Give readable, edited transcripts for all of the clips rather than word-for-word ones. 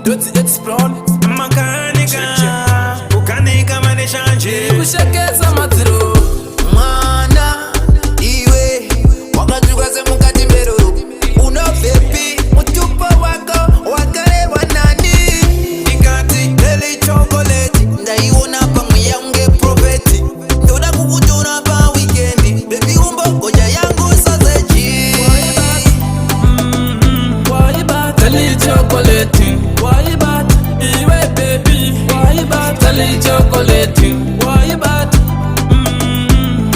Doti explore makanika ukanika maneshanje kushekeza matiro Mwana iwe wakatukaze mukati mbero uno baby mutupo wako wakale wanani ikati Daily chocolate ndaiona pamwe yange propeti ndoda kukutona pa weekendi baby umbogoja yangu sausage Daily chocolate why bad iwe baby why bad Daily chocolate why bad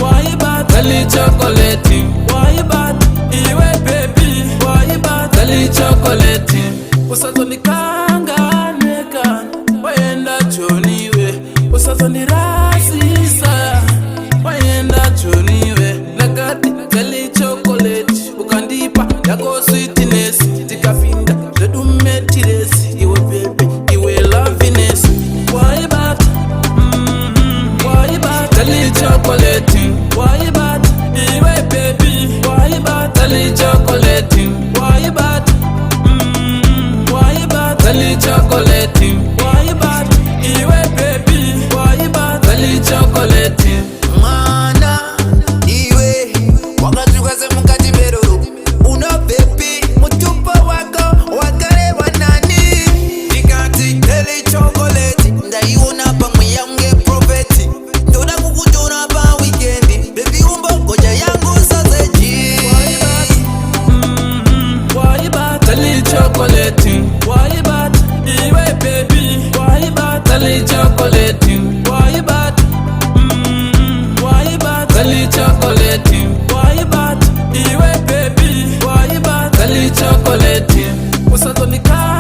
why bad Daily chocolate why bad iwe baby why bad Daily chocolate usazonikanga neka wayenda choniwe usazonirasisa wayenda choniwe nakati Daily chocolate ukandipa yako sweetness tikafinda zedumetires iwe baby iwe loviness why bad why bad Daily chocolate why bad iwe baby why bad Daily chocolate why bad why bad Daily chocolate why bad iwe baby why bad Daily chocolate Mwana iwe wakatukaze mukati mbero uno baby mutupo wako wakale wanani ikati Daily chocolate ndaiona pamwe yange propeti ndoda kukutona pa weekendi baby umbogoja yangu sausage why bad Daily chocolate why bad iwe baby why bad Daily chocolate why bad why bad Daily chocolate why bad iwe baby why bad Daily chocolate usazonika